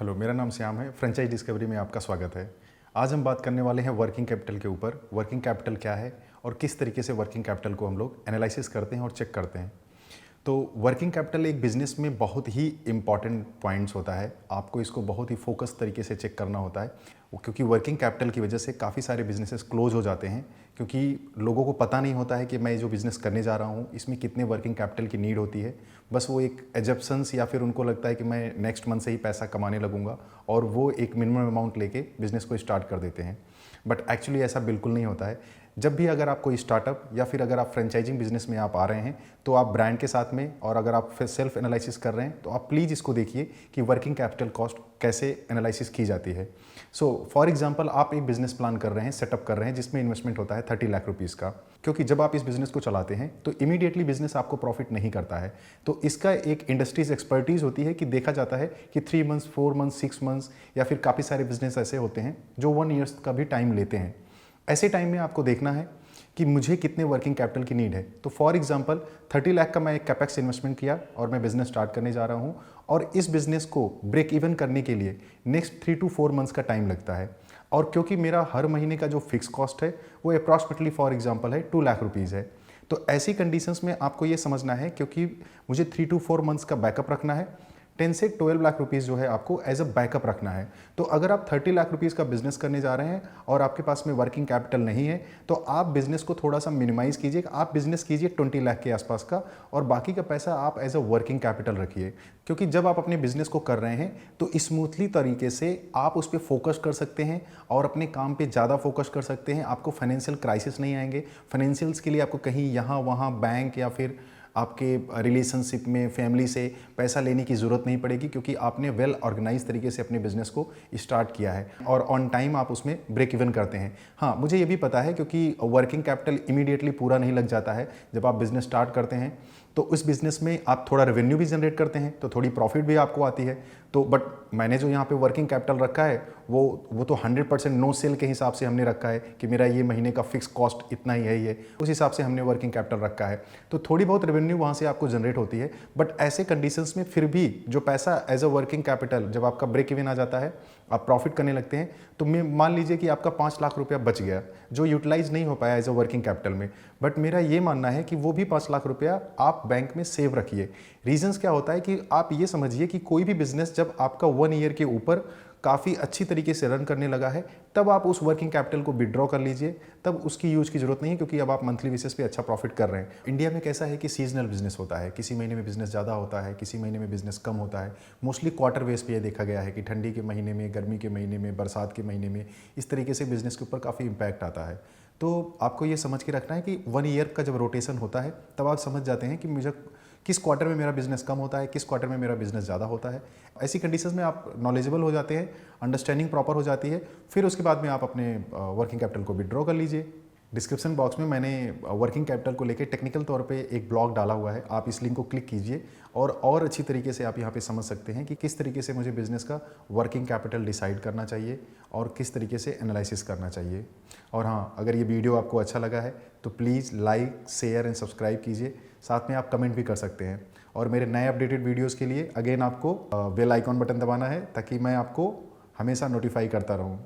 Hello, मेरा नाम श्याम है। फ्रेंचाइज डिस्कवरी में आपका स्वागत है। आज हम बात करने वाले हैं वर्किंग कैपिटल के ऊपर। वर्किंग कैपिटल क्या है और किस तरीके से वर्किंग कैपिटल को हम लोग एनालिसिस करते हैं और चेक करते हैं। तो वर्किंग कैपिटल एक बिज़नेस में बहुत ही इम्पॉर्टेंट पॉइंट्स होता है। आपको इसको बहुत ही फोकस तरीके से चेक करना होता है, क्योंकि वर्किंग कैपिटल की वजह से काफ़ी सारे बिजनेसेस क्लोज हो जाते हैं, क्योंकि लोगों को पता नहीं होता है कि मैं जो बिज़नेस करने जा रहा हूँ इसमें कितने वर्किंग कैपिटल की नीड होती है। बस वो एक एजप्शंस या फिर उनको लगता है कि मैं नेक्स्ट मंथ से ही पैसा कमाने लगूंगा और वो एक मिनिमम अमाउंट लेके बिज़नेस को स्टार्ट कर देते हैं। बट एक्चुअली ऐसा बिल्कुल नहीं होता है। जब भी अगर आप कोई स्टार्टअप या फिर अगर आप फ्रेंचाइजिंग बिजनेस में आप आ रहे हैं तो आप ब्रांड के साथ में, और अगर आप सेल्फ एनालिसिस कर रहे हैं तो आप प्लीज़ इसको देखिए कि वर्किंग कैपिटल कॉस्ट कैसे एनालिसिस की जाती है। सो फॉर एग्जांपल, आप एक बिजनेस प्लान कर रहे हैं, सेटअप कर रहे हैं, जिसमें इन्वेस्टमेंट होता है 30 लाख रुपीज़ का। क्योंकि जब आप इस बिज़नेस को चलाते हैं तो इमीडिएटली बिजनेस आपको प्रॉफिट नहीं करता है। तो इसका एक इंडस्ट्रीज एक्सपर्टीज़ होती है कि देखा जाता है कि 3 मंथ्स, 4 मंथ्स, 6 मंथ्स या फिर काफ़ी सारे बिजनेस ऐसे होते हैं जो 1 ईयर्स का भी टाइम लेते हैं। ऐसे टाइम में आपको देखना है कि मुझे कितने वर्किंग कैपिटल की नीड है। तो फॉर एग्जांपल 30 लाख का मैं एक कैपेक्स इन्वेस्टमेंट किया और मैं बिज़नेस स्टार्ट करने जा रहा हूँ, और इस बिज़नेस को ब्रेक इवन करने के लिए नेक्स्ट 3 to 4 मंथ्स का टाइम लगता है। और क्योंकि मेरा हर महीने का जो फिक्स कॉस्ट है वो अप्रॉक्सीमेटली फॉर एग्जांपल है 2 लाख रुपीज़ है। तो ऐसी कंडीशंस में आपको ये समझना है, क्योंकि मुझे 3 to 4 मंथ्स का बैकअप रखना है, 10 से 12 लाख रुपीज़ जो है आपको एज अ बैकअप रखना है। तो अगर आप 30 लाख रुपीज़ का बिजनेस करने जा रहे हैं और आपके पास में वर्किंग कैपिटल नहीं है, तो आप बिजनेस को थोड़ा सा मिनिमाइज़ कीजिए। आप बिजनेस कीजिए 20 लाख के आसपास का, और बाकी का पैसा आप एज अ वर्किंग कैपिटल रखिए। क्योंकि जब आप अपने बिजनेस को कर रहे हैं तो स्मूथली तरीके से आप उस पर फोकस कर सकते हैं और अपने काम पे ज़्यादा फोकस कर सकते हैं। आपको फाइनेंशियल क्राइसिस नहीं आएंगे। फाइनेंशियल्स के लिए आपको कहीं यहाँ वहाँ बैंक या फिर आपके रिलेशनशिप में फैमिली से पैसा लेने की ज़रूरत नहीं पड़ेगी, क्योंकि आपने वेल ऑर्गेनाइज तरीके से अपने बिजनेस को स्टार्ट किया है और ऑन टाइम आप उसमें ब्रेक इवन करते हैं। हाँ, मुझे ये भी पता है, क्योंकि वर्किंग कैपिटल इमीडिएटली पूरा नहीं लग जाता है। जब आप बिज़नेस स्टार्ट करते हैं तो उस बिज़नेस में आप थोड़ा रेवेन्यू भी जनरेट करते हैं, तो थोड़ी प्रॉफिट भी आपको आती है। तो बट मैंने जो यहाँ पे वर्किंग कैपिटल रखा है वो तो 100% नो सेल के हिसाब से हमने रखा है कि मेरा ये महीने का फिक्स कॉस्ट इतना ही है, ये उस हिसाब से हमने वर्किंग कैपिटल रखा है। तो थोड़ी बहुत रेवेन्यू वहाँ से आपको जनरेट होती है। बट ऐसे कंडीशंस में फिर भी जो पैसा एज अ वर्किंग कैपिटल, जब आपका ब्रेक इवन आ जाता है, आप प्रॉफिट करने लगते हैं, तो मैं मान लीजिए कि आपका 5 लाख रुपया बच गया जो यूटिलाइज नहीं हो पाया एज अ वर्किंग कैपिटल में। बट मेरा ये मानना है कि वो भी 5 लाख रुपया आप बैंक में सेव रखिए। रीजंस क्या होता है कि आप ये समझिए कि कोई भी बिजनेस जब आपका 1 ईयर के ऊपर काफ़ी अच्छी तरीके से रन करने लगा है, तब आप उस वर्किंग कैपिटल को विड्रॉ कर लीजिए। तब उसकी यूज की जरूरत नहीं है, क्योंकि अब आप मंथली बेसिस पे अच्छा प्रॉफिट कर रहे हैं। इंडिया में कैसा है कि सीजनल बिजनेस होता है, किसी महीने में बिजनेस ज़्यादा होता है, किसी महीने में बिजनेस कम होता है। मोस्टली क्वार्टर बेस पे ये देखा गया है कि ठंडी के महीने में, गर्मी के महीने में, बरसात के महीने में इस तरीके से बिजनेस के ऊपर काफ़ी इंपैक्ट आता है। तो आपको ये समझ के रखना है कि 1 ईयर का जब रोटेशन होता है तब आप समझ जाते हैं कि मुझे किस क्वार्टर में मेरा बिजनेस कम होता है, किस क्वार्टर में मेरा बिजनेस ज़्यादा होता है। ऐसी कंडीशंस में आप नॉलेजेबल हो जाते हैं, अंडरस्टैंडिंग प्रॉपर हो जाती है। फिर उसके बाद में आप अपने वर्किंग कैपिटल को विड्रॉ कर लीजिए। डिस्क्रिप्शन बॉक्स में मैंने वर्किंग कैपिटल को लेकर टेक्निकल तौर पे एक ब्लॉग डाला हुआ है, आप इस लिंक को क्लिक कीजिए और अच्छी तरीके से आप यहाँ पे समझ सकते हैं कि किस तरीके से मुझे बिज़नेस का वर्किंग कैपिटल डिसाइड करना चाहिए और किस तरीके से एनालिसिस करना चाहिए। और हाँ, अगर ये वीडियो आपको अच्छा लगा है तो please like, share and subscribe कीजिए। साथ में आप कमेंट भी कर सकते हैं। और मेरे नए अपडेटेड वीडियोज़ के लिए अगेन आपको बेल आइकॉन बटन दबाना है, ताकि मैं आपको हमेशा नोटिफाई करता रहूँ।